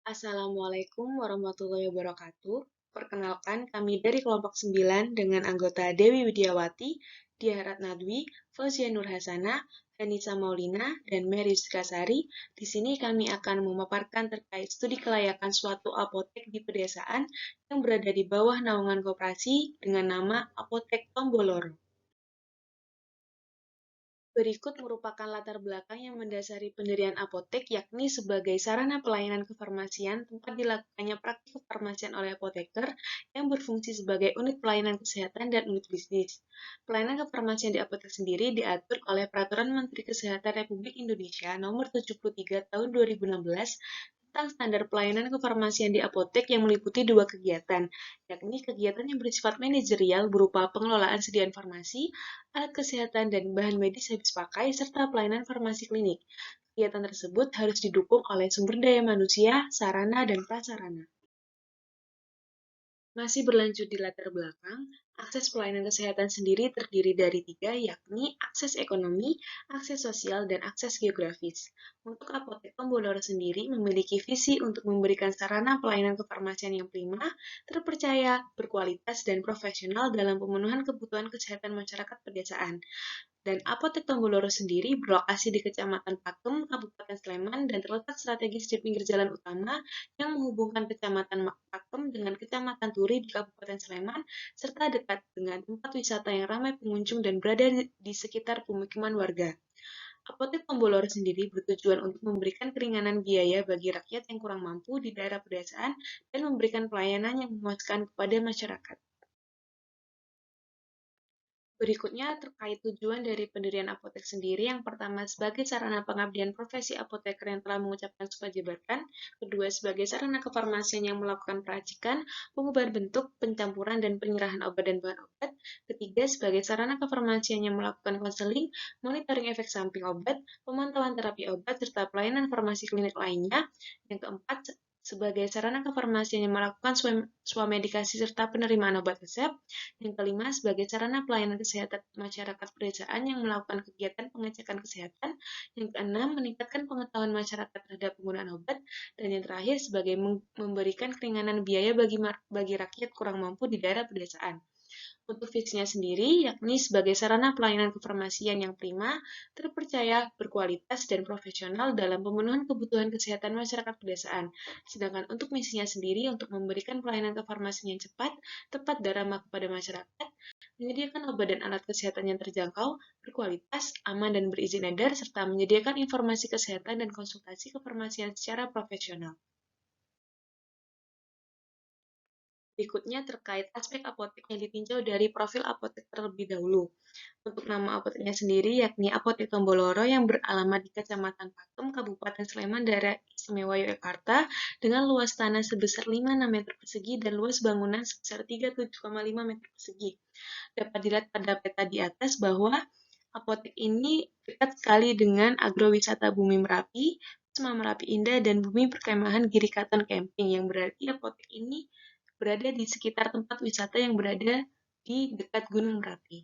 Assalamualaikum warahmatullahi wabarakatuh. Perkenalkan, kami dari kelompok 9 dengan anggota Dewi Widiawati, Diah Nadwi, Fauzia Nur Hasana, Hanisa Maulina, dan Mary Sukasari. Di sini kami akan memaparkan terkait studi kelayakan suatu apotek di pedesaan yang berada di bawah naungan koperasi dengan nama Apotek Tomboloro. Berikut merupakan latar belakang yang mendasari pendirian apotek, yakni sebagai sarana pelayanan kefarmasian tempat dilakukannya praktik kefarmasian oleh apoteker yang berfungsi sebagai unit pelayanan kesehatan dan unit bisnis. Pelayanan kefarmasian di apotek sendiri diatur oleh Peraturan Menteri Kesehatan Republik Indonesia Nomor 73 Tahun 2016 tentang standar pelayanan kefarmasian di apotek yang meliputi dua kegiatan, yakni kegiatan yang bersifat manajerial berupa pengelolaan sediaan farmasi, alat kesehatan, dan bahan medis habis pakai, serta pelayanan farmasi klinik. Kegiatan tersebut harus didukung oleh sumber daya manusia, sarana, dan prasarana. Masih berlanjut di latar belakang, akses pelayanan kesehatan sendiri terdiri dari tiga, yakni akses ekonomi, akses sosial, dan akses geografis. Untuk Apotek Tomboloro sendiri memiliki visi untuk memberikan sarana pelayanan kefarmasian yang prima, terpercaya, berkualitas, dan profesional dalam pemenuhan kebutuhan kesehatan masyarakat pedesaan. Dan Apotek Tomboloro sendiri berlokasi di Kecamatan Pakem, Kabupaten Sleman, dan terletak strategis di pinggir jalan utama yang menghubungkan Kecamatan Pakem dengan Kecamatan Turi di Kabupaten Sleman, serta dekat dengan tempat wisata yang ramai pengunjung dan berada di sekitar pemukiman warga. Apotek Tomboloro sendiri bertujuan untuk memberikan keringanan biaya bagi rakyat yang kurang mampu di daerah pedesaan dan memberikan pelayanan yang memuaskan kepada masyarakat. Berikutnya terkait tujuan dari pendirian apotek sendiri, yang pertama sebagai sarana pengabdian profesi apoteker yang telah mengucapkan sumpah jabatan, kedua sebagai sarana kefarmasian yang melakukan peracikan, pengubahan bentuk, pencampuran, dan penyerahan obat dan bahan obat, ketiga sebagai sarana kefarmasian yang melakukan konseling, monitoring efek samping obat, pemantauan terapi obat, serta pelayanan farmasi klinik lainnya, yang keempat sebagai sarana kefarmasian yang melakukan swamedikasi serta penerimaan obat resep, yang kelima, sebagai sarana pelayanan kesehatan masyarakat pedesaan yang melakukan kegiatan pengecekan kesehatan. Yang keenam, meningkatkan pengetahuan masyarakat terhadap penggunaan obat. Dan yang terakhir, sebagai memberikan keringanan biaya bagi rakyat kurang mampu di daerah pedesaan. Untuk visinya sendiri, yakni sebagai sarana pelayanan kefarmasian yang prima, terpercaya, berkualitas, dan profesional dalam pemenuhan kebutuhan kesehatan masyarakat pedesaan. Sedangkan untuk misinya sendiri, untuk memberikan pelayanan kefarmasian yang cepat, tepat, dan ramah kepada masyarakat, menyediakan obat dan alat kesehatan yang terjangkau, berkualitas, aman, dan berizin edar, serta menyediakan informasi kesehatan dan konsultasi kefarmasian secara profesional. Berikutnya terkait aspek apotek yang ditinjau dari profil apotek terlebih dahulu. Untuk nama apoteknya sendiri, yakni Apotek Tomboloro yang beralamat di Kecamatan Pakem, Kabupaten Sleman, Daerah Istimewa Yogyakarta, dengan luas tanah sebesar 5,6 meter persegi dan luas bangunan sebesar 37,5 meter persegi. Dapat dilihat pada peta di atas bahwa apotek ini dekat sekali dengan agrowisata Bumi Merapi, Wisma Merapi Indah, dan Bumi Perkemahan Giri Katon Camping, yang berarti apotek ini berada di sekitar tempat wisata yang berada di dekat Gunung Merapi.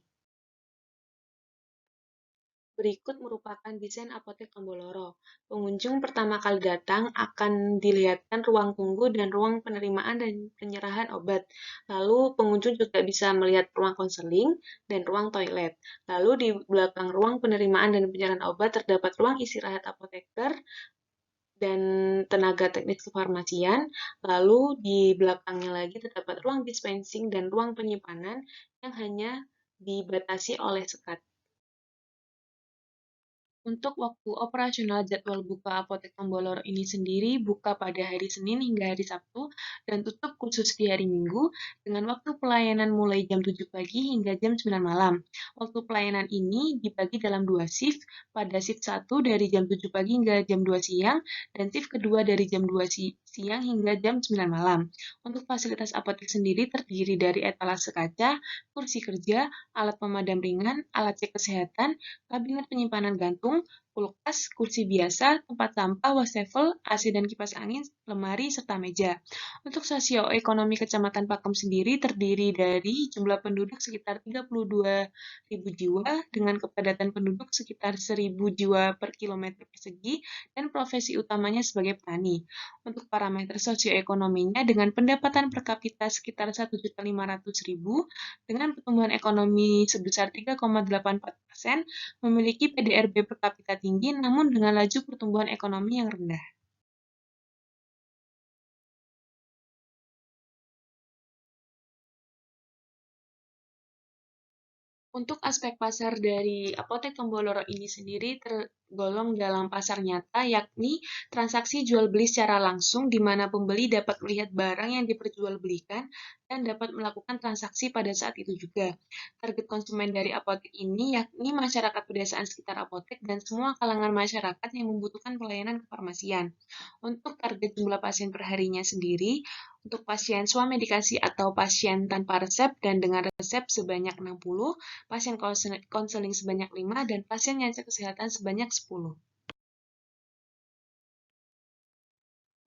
Berikut merupakan desain Apotek Tomboloro. Pengunjung pertama kali datang akan dilihatkan ruang tunggu dan ruang penerimaan dan penyerahan obat. Lalu pengunjung juga bisa melihat ruang konseling dan ruang toilet. Lalu di belakang ruang penerimaan dan penyerahan obat terdapat ruang istirahat apoteker dan tenaga teknis kefarmasian. Lalu di belakangnya lagi terdapat ruang dispensing dan ruang penyimpanan yang hanya dibatasi oleh sekat. Untuk waktu operasional, jadwal buka Apotek Tomboloro ini sendiri buka pada hari Senin hingga hari Sabtu dan tutup khusus di hari Minggu dengan waktu pelayanan mulai jam 7 pagi hingga jam 9 malam. Waktu pelayanan ini dibagi dalam dua shift, pada shift 1 dari jam 7 pagi hingga jam 2 siang dan shift kedua dari jam 2 siang hingga jam 9 malam. Untuk fasilitas apotek sendiri terdiri dari etalase kaca, kursi kerja, alat pemadam ringan, alat cek kesehatan, kabinet penyimpanan gantung, kulkas, kursi biasa, tempat sampah, wastafel, AC dan kipas angin, lemari, serta meja. Untuk sosioekonomi Kecamatan Pakem sendiri terdiri dari jumlah penduduk sekitar 32.000 jiwa dengan kepadatan penduduk sekitar 1.000 jiwa per kilometer persegi dan profesi utamanya sebagai petani. Untuk para parameter sosioekonominya dengan pendapatan per kapita sekitar 1.500.000 dengan pertumbuhan ekonomi sebesar 3,84%, memiliki PDRB per kapita tinggi namun dengan laju pertumbuhan ekonomi yang rendah. Untuk aspek pasar dari Apotek Tomboloro ini sendiri tergolong dalam pasar nyata, yakni transaksi jual beli secara langsung di mana pembeli dapat melihat barang yang diperjualbelikan dan dapat melakukan transaksi pada saat itu juga. Target konsumen dari apotek ini yakni masyarakat pedesaan sekitar apotek dan semua kalangan masyarakat yang membutuhkan pelayanan kefarmasian. Untuk target jumlah pasien perharinya sendiri, untuk pasien swamedikasi atau pasien tanpa resep dan dengan resep sebanyak 60, pasien konseling sebanyak 5, dan pasien yang kesehatan sebanyak 10.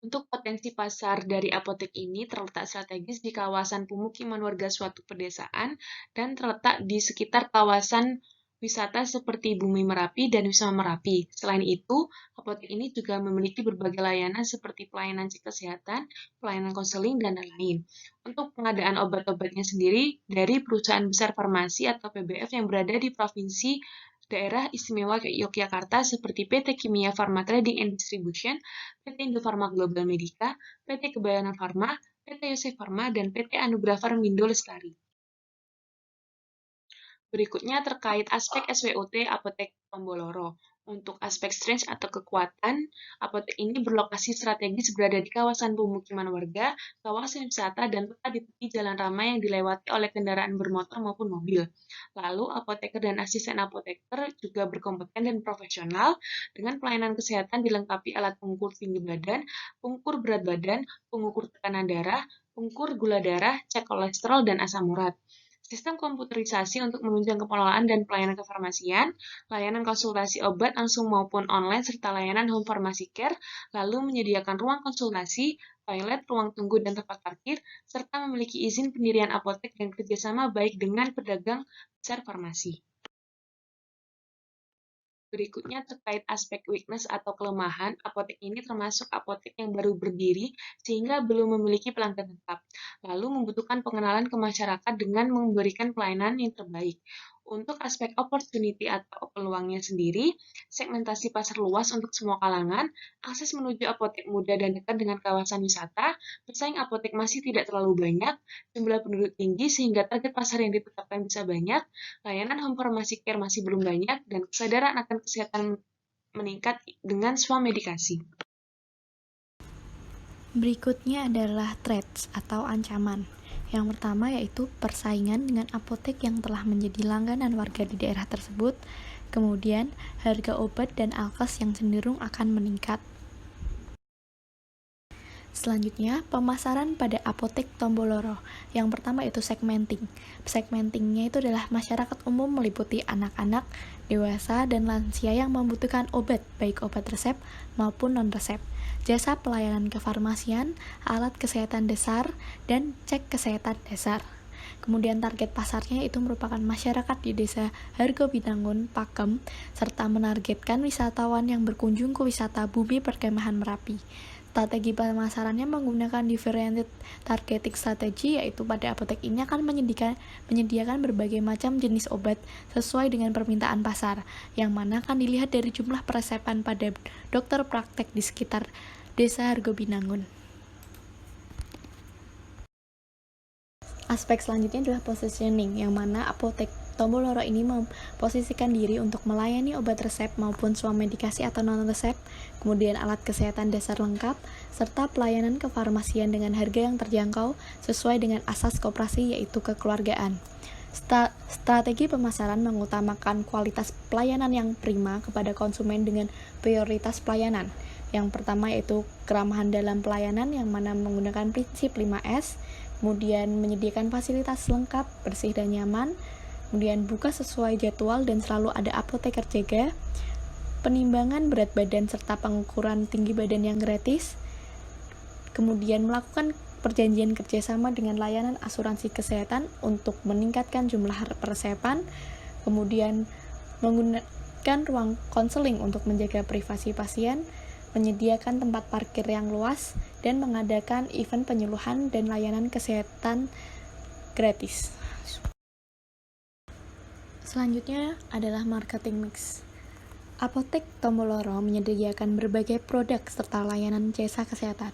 Untuk potensi pasar dari apotek ini terletak strategis di kawasan pemukiman warga suatu pedesaan dan terletak di sekitar kawasan wisata seperti Bumi Merapi dan Wisma Merapi. Selain itu, apotek ini juga memiliki berbagai layanan seperti pelayanan cek kesehatan, pelayanan konseling, dan lain-lain. Untuk pengadaan obat-obatnya sendiri dari perusahaan besar farmasi atau PBF yang berada di Provinsi Daerah Istimewa Yogyakarta seperti PT Kimia Pharma Trading and Distribution, PT Indofarma Global Medica, PT Kebayana Pharma, PT Yosef Pharma, dan PT Anugrah Farmindo Lestari. Berikutnya terkait aspek SWOT Apotek Tomboloro. Untuk aspek strength atau kekuatan, apotek ini berlokasi strategis berada di kawasan pemukiman warga, kawasan wisata, dan tepat di tepi jalan ramai yang dilewati oleh kendaraan bermotor maupun mobil. Lalu, apoteker dan asisten apoteker juga berkompeten dan profesional dengan pelayanan kesehatan dilengkapi alat pengukur tinggi badan, pengukur berat badan, pengukur tekanan darah, pengukur gula darah, cek kolesterol, dan asam urat. Sistem komputerisasi untuk menunjang pengelolaan dan pelayanan kefarmasian, layanan konsultasi obat langsung maupun online, serta layanan home pharmacy care, lalu menyediakan ruang konsultasi, toilet, ruang tunggu, dan tempat parkir, serta memiliki izin pendirian apotek dan kerjasama baik dengan pedagang besar farmasi. Berikutnya terkait aspek weakness atau kelemahan, apotek ini termasuk apotek yang baru berdiri sehingga belum memiliki pelanggan tetap, lalu membutuhkan pengenalan ke masyarakat dengan memberikan pelayanan yang terbaik. Untuk aspek opportunity atau peluangnya sendiri, segmentasi pasar luas untuk semua kalangan, akses menuju apotek mudah dan dekat dengan kawasan wisata, pesaing apotek masih tidak terlalu banyak, jumlah penduduk tinggi sehingga target pasar yang ditetapkan bisa banyak, layanan home pharmacy care masih belum banyak, dan kesadaran akan kesehatan meningkat dengan swamedikasi. Berikutnya adalah threats atau ancaman. Yang pertama yaitu persaingan dengan apotek yang telah menjadi langganan warga di daerah tersebut. Kemudian, harga obat dan alkes yang cenderung akan meningkat. Selanjutnya, pemasaran pada apotek Tomboloro. Yang pertama itu segmenting. Segmentingnya itu adalah masyarakat umum meliputi anak-anak, dewasa, dan lansia yang membutuhkan obat, baik obat resep maupun non-resep, jasa pelayanan kefarmasian, alat kesehatan dasar, dan cek kesehatan dasar. Kemudian target pasarnya itu merupakan masyarakat di desa Hargo Binangun, Pakem, serta menargetkan wisatawan yang berkunjung ke wisata Bumi Perkemahan Merapi. Strategi pemasarannya menggunakan differentiated targeting strategy, yaitu pada apotek ini akan menyediakan berbagai macam jenis obat sesuai dengan permintaan pasar, yang mana akan dilihat dari jumlah peresepan pada dokter praktek di sekitar desa Hargo Binangun. Aspek selanjutnya adalah positioning, yang mana apotek Tomboloro ini memposisikan diri untuk melayani obat resep maupun swamedikasi atau non-resep, kemudian alat kesehatan dasar lengkap, serta pelayanan kefarmasian dengan harga yang terjangkau sesuai dengan asas koperasi yaitu kekeluargaan. Strategi pemasaran mengutamakan kualitas pelayanan yang prima kepada konsumen dengan prioritas pelayanan. Yang pertama yaitu keramahan dalam pelayanan, yang mana menggunakan prinsip 5S, kemudian menyediakan fasilitas lengkap, bersih dan nyaman, kemudian buka sesuai jadwal dan selalu ada apoteker jaga, penimbangan berat badan serta pengukuran tinggi badan yang gratis, kemudian melakukan perjanjian kerjasama dengan layanan asuransi kesehatan untuk meningkatkan jumlah peresepan, kemudian menggunakan ruang konseling untuk menjaga privasi pasien, menyediakan tempat parkir yang luas, dan mengadakan event penyuluhan dan layanan kesehatan gratis. Selanjutnya adalah marketing mix. Apotek Tomboloro menyediakan berbagai produk serta layanan jasa kesehatan.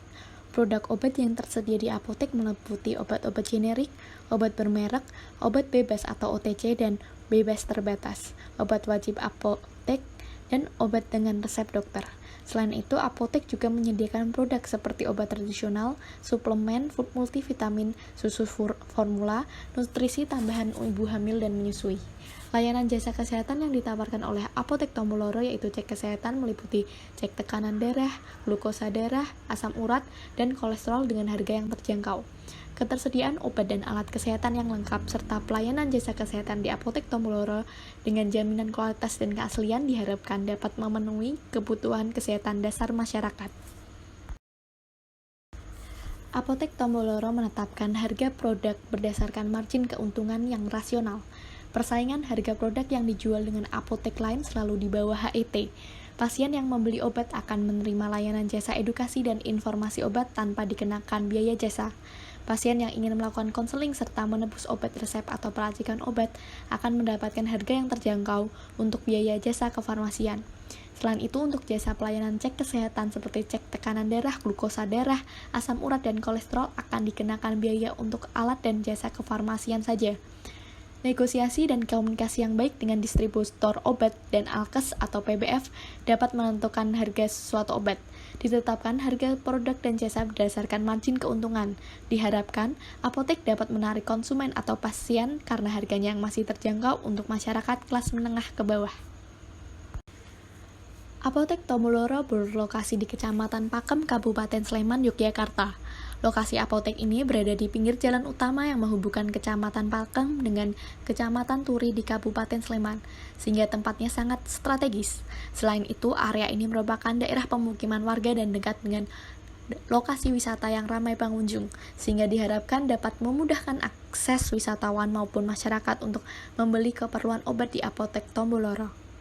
Produk obat yang tersedia di apotek meliputi obat-obat generik, obat bermerek, obat bebas atau OTC dan bebas terbatas, obat wajib apotek, dan obat dengan resep dokter. Selain itu, apotek juga menyediakan produk seperti obat tradisional, suplemen, food multivitamin, susu formula, nutrisi tambahan ibu hamil dan menyusui. Layanan jasa kesehatan yang ditawarkan oleh Apotek Tomboloro yaitu cek kesehatan meliputi cek tekanan darah, glukosa darah, asam urat, dan kolesterol dengan harga yang terjangkau. Ketersediaan obat dan alat kesehatan yang lengkap serta pelayanan jasa kesehatan di Apotek Tomboloro dengan jaminan kualitas dan keaslian diharapkan dapat memenuhi kebutuhan kesehatan dasar masyarakat. Apotek Tomboloro menetapkan harga produk berdasarkan margin keuntungan yang rasional. Persaingan harga produk yang dijual dengan apotek lain selalu di bawah HET. Pasien yang membeli obat akan menerima layanan jasa edukasi dan informasi obat tanpa dikenakan biaya jasa. Pasien yang ingin melakukan konseling serta menebus obat resep atau peracikan obat akan mendapatkan harga yang terjangkau untuk biaya jasa kefarmasian. Selain itu, untuk jasa pelayanan cek kesehatan seperti cek tekanan darah, glukosa darah, asam urat, dan kolesterol akan dikenakan biaya untuk alat dan jasa kefarmasian saja. Negosiasi dan komunikasi yang baik dengan distributor obat dan alkes atau PBF dapat menentukan harga suatu obat. Ditetapkan harga produk dan jasa berdasarkan margin keuntungan. Diharapkan, apotek dapat menarik konsumen atau pasien karena harganya yang masih terjangkau untuk masyarakat kelas menengah ke bawah. Apotek Tomboloro berlokasi di Kecamatan Pakem, Kabupaten Sleman, Yogyakarta. Lokasi apotek ini berada di pinggir jalan utama yang menghubungkan Kecamatan Pakem dengan Kecamatan Turi di Kabupaten Sleman, sehingga tempatnya sangat strategis. Selain itu, area ini merupakan daerah pemukiman warga dan dekat dengan lokasi wisata yang ramai pengunjung, sehingga diharapkan dapat memudahkan akses wisatawan maupun masyarakat untuk membeli keperluan obat di Apotek Tomboloro.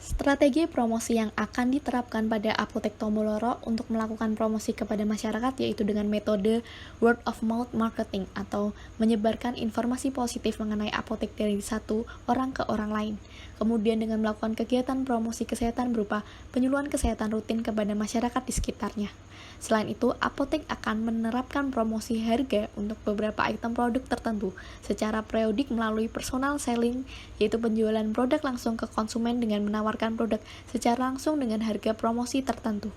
Strategi promosi yang akan diterapkan pada Apotek Tomboloro untuk melakukan promosi kepada masyarakat yaitu dengan metode word of mouth marketing atau menyebarkan informasi positif mengenai apotek dari satu orang ke orang lain. Kemudian dengan melakukan kegiatan promosi kesehatan berupa penyuluhan kesehatan rutin kepada masyarakat di sekitarnya. Selain itu, apotek akan menerapkan promosi harga untuk beberapa item produk tertentu secara periodik melalui personal selling, yaitu penjualan produk langsung ke konsumen dengan menawarkan produk secara langsung dengan harga promosi tertentu.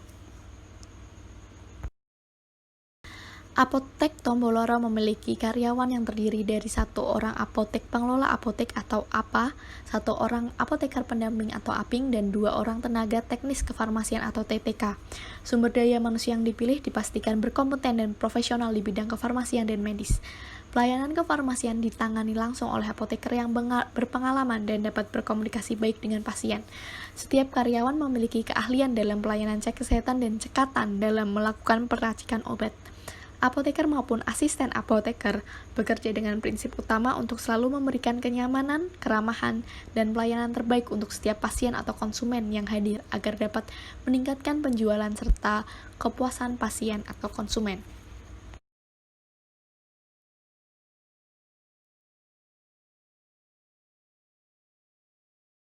Apotek Tomboloro memiliki karyawan yang terdiri dari 1 orang apotek pengelola apotek atau APA, 1 orang apoteker pendamping atau APING, dan 2 orang tenaga teknis kefarmasian atau TTK. Sumber daya manusia yang dipilih dipastikan berkompeten dan profesional di bidang kefarmasian dan medis. Pelayanan kefarmasian ditangani langsung oleh apoteker yang berpengalaman dan dapat berkomunikasi baik dengan pasien. Setiap karyawan memiliki keahlian dalam pelayanan cek kesehatan dan cekatan dalam melakukan peracikan obat. Apoteker maupun asisten apoteker bekerja dengan prinsip utama untuk selalu memberikan kenyamanan, keramahan, dan pelayanan terbaik untuk setiap pasien atau konsumen yang hadir agar dapat meningkatkan penjualan serta kepuasan pasien atau konsumen.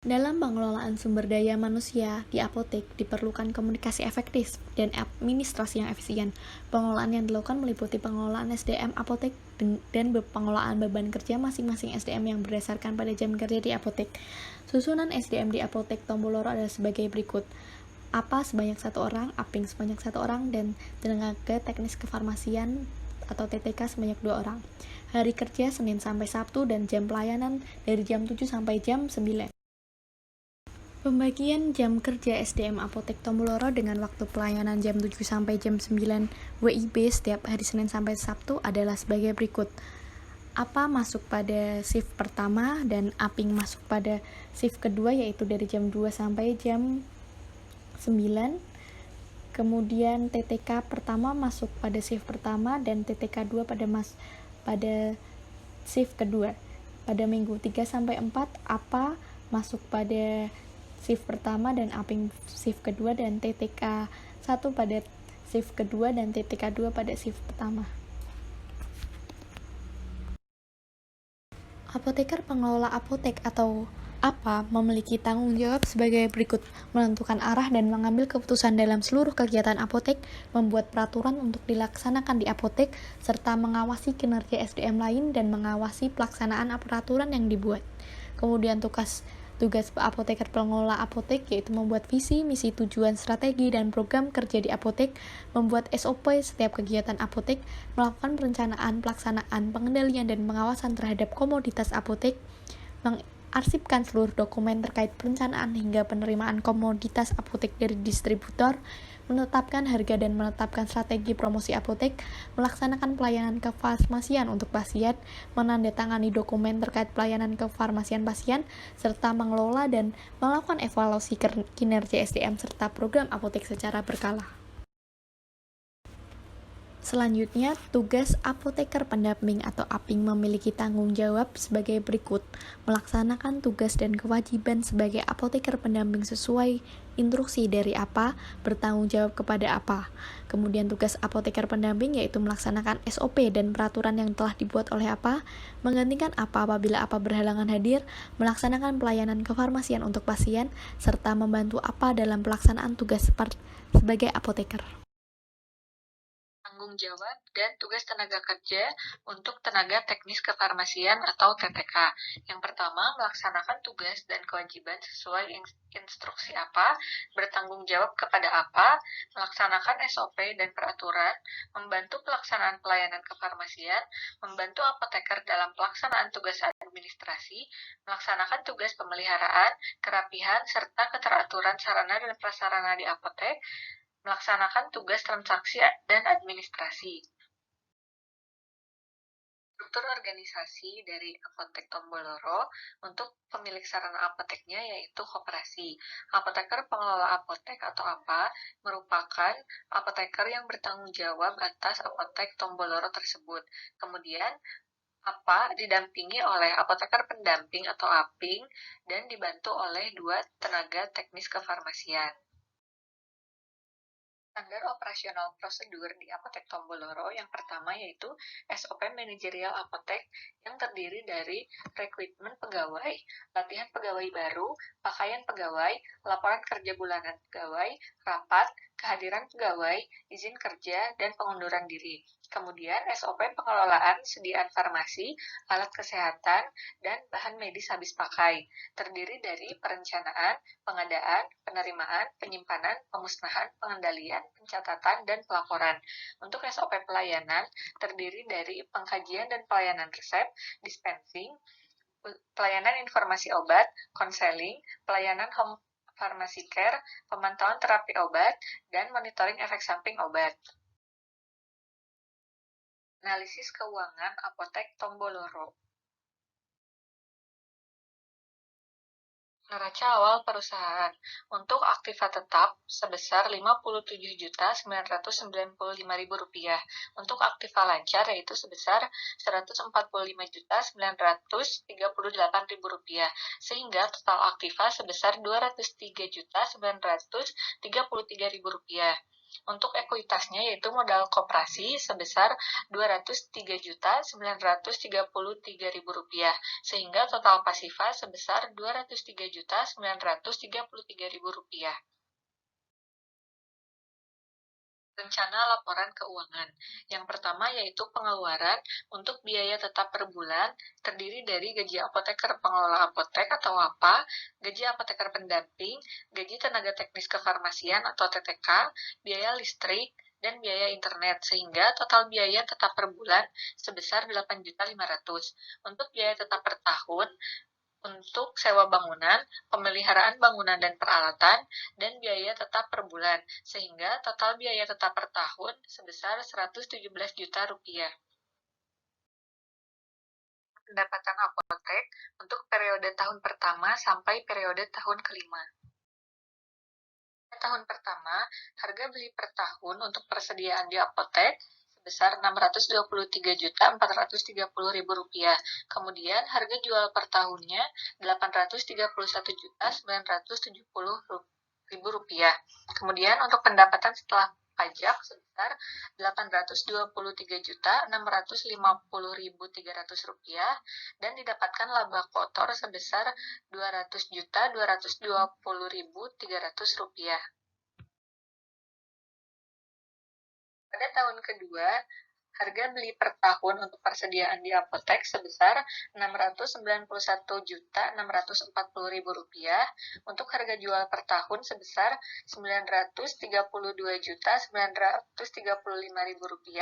Dalam pengelolaan sumber daya manusia di apotek diperlukan komunikasi efektif dan administrasi yang efisien. Pengelolaan yang dilakukan meliputi pengelolaan SDM apotek dan pengelolaan beban kerja masing-masing SDM yang berdasarkan pada jam kerja di apotek. Susunan SDM di Apotek Tomboloro adalah sebagai berikut. APA sebanyak 1 orang, APING sebanyak 1 orang, dan tenaga teknis kefarmasian atau TTK sebanyak 2 orang. Hari kerja Senin sampai Sabtu dan jam pelayanan dari jam 7 sampai jam 9. Pembagian jam kerja SDM Apotek Tomboloro dengan waktu pelayanan jam 7 sampai jam 9 WIB setiap hari Senin sampai Sabtu adalah sebagai berikut. APA masuk pada shift pertama dan APING masuk pada shift kedua yaitu dari jam 2 sampai jam 9. Kemudian TTK pertama masuk pada shift pertama dan TTK 2 pada shift kedua. Pada minggu 3 sampai 4 APA masuk pada shift pertama dan Aping shift kedua, dan TTK 1 pada shift kedua dan TTK 2 pada shift pertama. Apoteker pengelola apotek atau APA memiliki tanggung jawab sebagai berikut: menentukan arah dan mengambil keputusan dalam seluruh kegiatan apotek, membuat peraturan untuk dilaksanakan di apotek, serta mengawasi kinerja SDM lain dan mengawasi pelaksanaan peraturan yang dibuat. Kemudian tugas apoteker pengelola apotek yaitu membuat visi, misi, tujuan, strategi, dan program kerja di apotek, membuat SOP setiap kegiatan apotek, melakukan perencanaan, pelaksanaan, pengendalian, dan pengawasan terhadap komoditas apotek, mengarsipkan seluruh dokumen terkait perencanaan hingga penerimaan komoditas apotek dari distributor, menetapkan harga dan menetapkan strategi promosi apotek, melaksanakan pelayanan kefarmasian untuk pasien, menandatangani dokumen terkait pelayanan kefarmasian pasien, serta mengelola dan melakukan evaluasi kinerja SDM serta program apotek secara berkala. Selanjutnya, tugas apoteker pendamping atau APING memiliki tanggung jawab sebagai berikut: melaksanakan tugas dan kewajiban sebagai apoteker pendamping sesuai instruksi dari APA, bertanggung jawab kepada APA. Kemudian tugas apoteker pendamping yaitu melaksanakan SOP dan peraturan yang telah dibuat oleh APA, menggantikan APA apabila APA berhalangan hadir, melaksanakan pelayanan kefarmasian untuk pasien, serta membantu APA dalam pelaksanaan tugas sebagai apoteker. Tanggung jawab dan tugas tenaga kerja untuk tenaga teknis kefarmasian atau TTK. Yang pertama, melaksanakan tugas dan kewajiban sesuai instruksi APA, bertanggung jawab kepada APA, melaksanakan SOP dan peraturan, membantu pelaksanaan pelayanan kefarmasian, membantu apoteker dalam pelaksanaan tugas administrasi, melaksanakan tugas pemeliharaan, kerapihan, serta keteraturan sarana dan prasarana di apotek, melaksanakan tugas transaksi dan administrasi. Struktur organisasi dari Apotek Tomboloro untuk pemilik sarana apoteknya yaitu koperasi. Apoteker pengelola apotek atau APA merupakan apoteker yang bertanggung jawab atas apotek Tomboloro tersebut. Kemudian APA didampingi oleh apoteker pendamping atau APING dan dibantu oleh 2 tenaga teknis kefarmasian. Standar operasional prosedur di Apotek Tomboloro yang pertama yaitu SOP manajerial apotek yang terdiri dari rekrutmen pegawai, latihan pegawai baru, pakaian pegawai, laporan kerja bulanan pegawai, rapat, kehadiran pegawai, izin kerja, dan pengunduran diri. Kemudian SOP pengelolaan sediaan farmasi, alat kesehatan, dan bahan medis habis pakai, terdiri dari perencanaan, pengadaan, penerimaan, penyimpanan, pemusnahan, pengendalian, pencatatan, dan pelaporan. Untuk SOP pelayanan, terdiri dari pengkajian dan pelayanan resep, dispensing, pelayanan informasi obat, konseling, pelayanan home pharmacy care, pemantauan terapi obat, dan monitoring efek samping obat. Analisis keuangan Apotek Tomboloro. Neraca awal perusahaan untuk aktiva tetap sebesar Rp57.995.000, untuk aktiva lancar yaitu sebesar Rp145.938.000, sehingga total aktiva sebesar Rp203.933.000. Untuk ekuitasnya yaitu modal koperasi sebesar Rp203.933.000, sehingga total pasifa sebesar Rp203.933.000. Rencana laporan keuangan. Yang pertama yaitu pengeluaran untuk biaya tetap per bulan, terdiri dari gaji apoteker pengelola apotek atau APA, gaji apoteker pendamping, gaji tenaga teknis kefarmasian atau TTK, biaya listrik, dan biaya internet, sehingga total biaya tetap per bulan sebesar Rp8.500.000. Untuk biaya tetap per tahun, untuk sewa bangunan, pemeliharaan bangunan dan peralatan, dan biaya tetap per bulan, sehingga total biaya tetap per tahun sebesar Rp117 juta. Pendapatan apotek untuk periode tahun pertama sampai periode tahun kelima. Tahun pertama, harga beli per tahun untuk persediaan di apotek sebesar Rp623.430.000. Kemudian harga jual per tahunnya Rp831.970.000. Kemudian untuk pendapatan setelah pajak sebesar Rp823.650.300 dan didapatkan laba kotor sebesar Rp200.220.300. Pada tahun kedua, harga beli per tahun untuk persediaan di apotek sebesar Rp691.640.000. Untuk harga jual per tahun sebesar Rp932.935.000.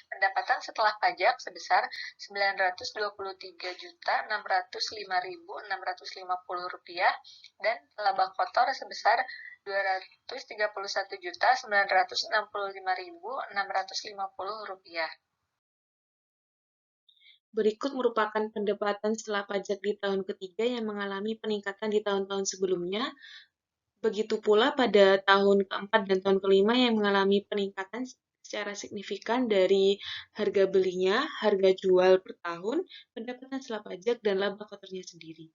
Pendapatan setelah pajak sebesar Rp923.605.650 dan laba kotor sebesar Rp231.965.650. Berikut merupakan pendapatan setelah pajak di tahun ketiga yang mengalami peningkatan di tahun-tahun sebelumnya. Begitu pula pada tahun keempat dan tahun kelima yang mengalami peningkatan secara signifikan dari harga belinya, harga jual per tahun, pendapatan setelah pajak, dan laba kotornya sendiri.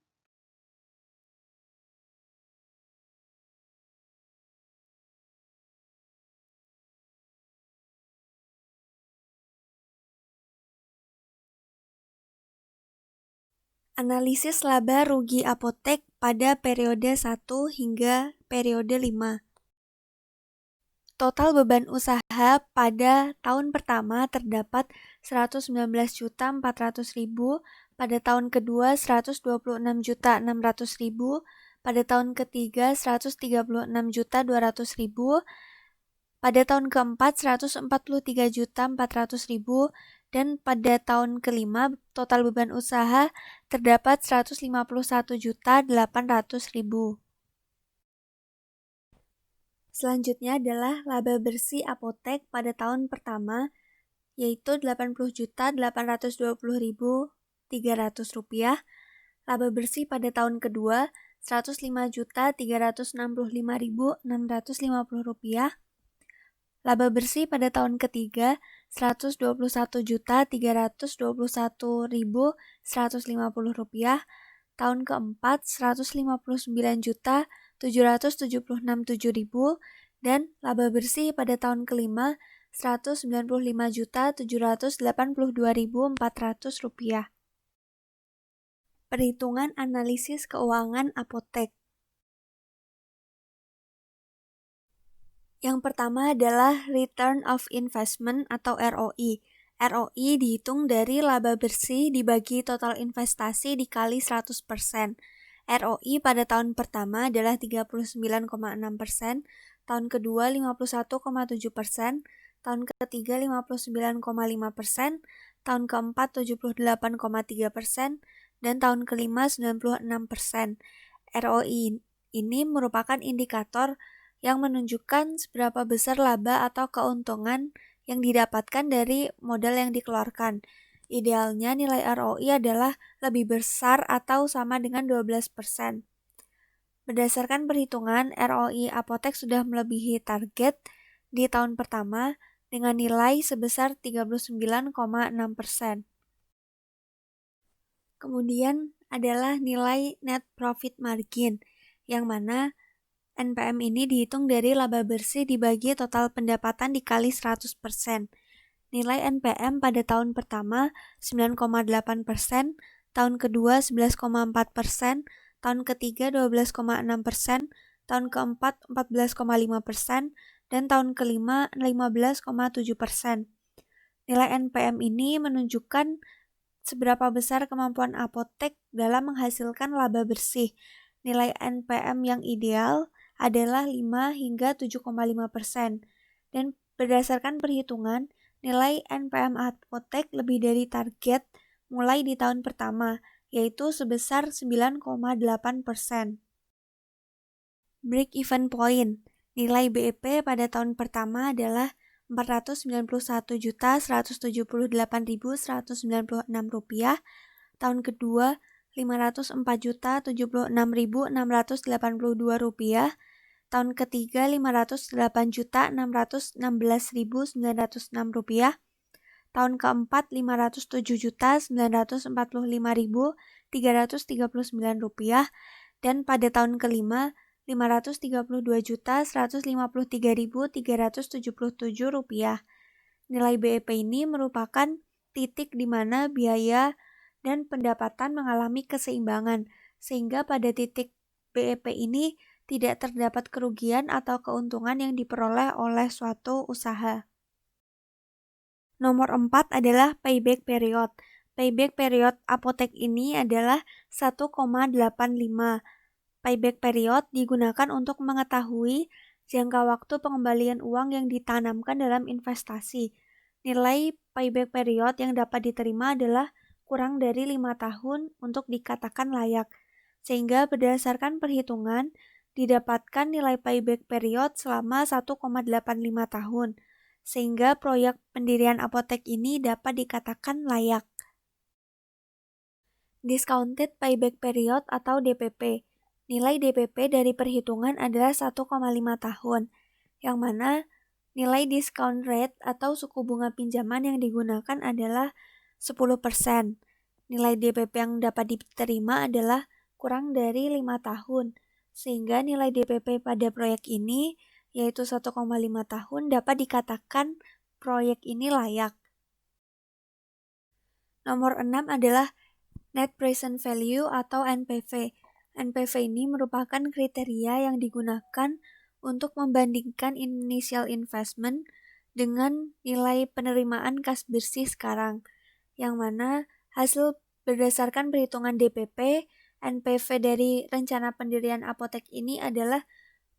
Analisis laba rugi apotek pada periode 1 hingga periode 5. Total beban usaha pada tahun pertama terdapat Rp119.400.000, pada tahun kedua Rp126.600.000, pada tahun ketiga Rp136.200.000, pada tahun keempat Rp143.400.000, dan pada tahun kelima total beban usaha terdapat Rp151.800.000. Selanjutnya adalah laba bersih apotek pada tahun pertama, yaitu Rp80.820.300. Laba bersih pada tahun kedua Rp105.365.650. Laba bersih pada tahun ketiga Rp121.321.150. Tahun keempat Rp159.776.000 dan laba bersih pada tahun kelima Rp195.782.400. Perhitungan analisis keuangan apotek. Yang pertama adalah Return of Investment atau ROI. ROI dihitung dari laba bersih dibagi total investasi dikali 100%. ROI pada tahun pertama adalah 39,6%, tahun kedua 51,7%, tahun ketiga 59,5%, tahun keempat 78,3%, dan tahun kelima 96%. ROI ini merupakan indikator yang menunjukkan seberapa besar laba atau keuntungan yang didapatkan dari modal yang dikeluarkan. Idealnya nilai ROI adalah lebih besar atau sama dengan 12%. Berdasarkan perhitungan, ROI apotek sudah melebihi target di tahun pertama dengan nilai sebesar 39,6%. Kemudian adalah nilai net profit margin, yang mana NPM ini dihitung dari laba bersih dibagi total pendapatan dikali 100%. Nilai NPM pada tahun pertama 9,8%, tahun kedua 11,4%, tahun ketiga 12,6%, tahun keempat 14,5%, dan tahun kelima 15,7%. Nilai NPM ini menunjukkan seberapa besar kemampuan apotek dalam menghasilkan laba bersih. Nilai NPM yang ideal adalah 5 hingga 7,5%. Dan berdasarkan perhitungan, nilai NPM apotek lebih dari target mulai di tahun pertama, yaitu sebesar 9,8%. Break-even point. Nilai BEP pada tahun pertama adalah Rp491.178.196. Tahun kedua Rp504.076.682. Tahun ketiga Rp508.616.906. tahun keempat Rp507.945.339, dan pada tahun kelima Rp532.153.377. Nilai BEP ini merupakan titik di mana biaya dan pendapatan mengalami keseimbangan, sehingga pada titik BEP ini tidak terdapat kerugian atau keuntungan yang diperoleh oleh suatu usaha. Nomor 4 adalah payback period. Payback period apotek ini adalah 1,85. Payback period digunakan untuk mengetahui jangka waktu pengembalian uang yang ditanamkan dalam investasi. Nilai payback period yang dapat diterima adalah kurang dari 5 tahun untuk dikatakan layak, sehingga berdasarkan perhitungan didapatkan nilai payback period selama 1,85 tahun, sehingga proyek pendirian apotek ini dapat dikatakan layak. Discounted payback period atau DPP. Nilai DPP dari perhitungan adalah 1,5 tahun, yang mana nilai discount rate atau suku bunga pinjaman yang digunakan adalah 10%. Nilai DPP yang dapat diterima adalah kurang dari 5 tahun, sehingga nilai DPP pada proyek ini, yaitu 1,5 tahun, dapat dikatakan proyek ini layak. Nomor 6 adalah Net Present Value atau NPV. NPV ini merupakan kriteria yang digunakan untuk membandingkan initial investment dengan nilai penerimaan kas bersih sekarang, yang mana hasil berdasarkan perhitungan DPP, NPV dari rencana pendirian apotek ini adalah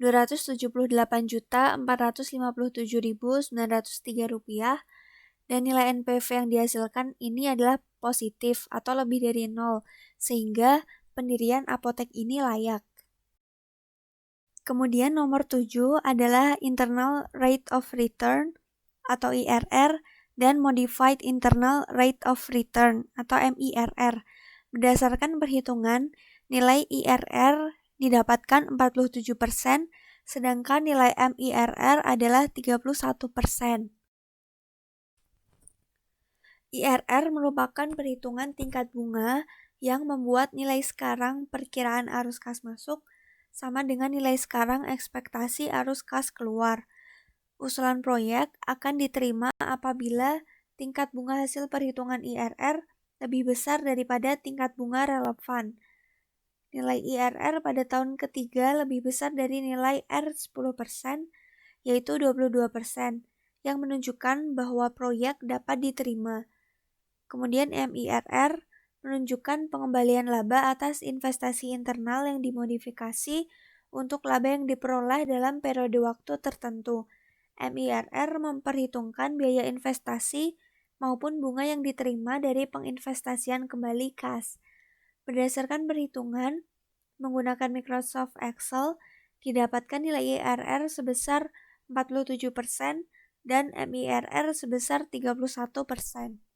Rp278.457.903, dan nilai NPV yang dihasilkan ini adalah positif atau lebih dari 0, sehingga pendirian apotek ini layak. Kemudian nomor 7 adalah Internal Rate of Return atau IRR dan Modified Internal Rate of Return atau MIRR. Berdasarkan perhitungan, nilai IRR didapatkan 47%, sedangkan nilai MIRR adalah 31%. IRR merupakan perhitungan tingkat bunga yang membuat nilai sekarang perkiraan arus kas masuk sama dengan nilai sekarang ekspektasi arus kas keluar. Usulan proyek akan diterima apabila tingkat bunga hasil perhitungan IRR lebih besar daripada tingkat bunga relevan. Nilai IRR pada tahun ketiga lebih besar dari nilai R 10%, yaitu 22%, yang menunjukkan bahwa proyek dapat diterima. Kemudian MIRR menunjukkan pengembalian laba atas investasi internal yang dimodifikasi untuk laba yang diperoleh dalam periode waktu tertentu. MIRR memperhitungkan biaya investasi maupun bunga yang diterima dari penginvestasian kembali kas. Berdasarkan perhitungan menggunakan Microsoft Excel, didapatkan nilai IRR sebesar 47% dan MIRR sebesar 31%.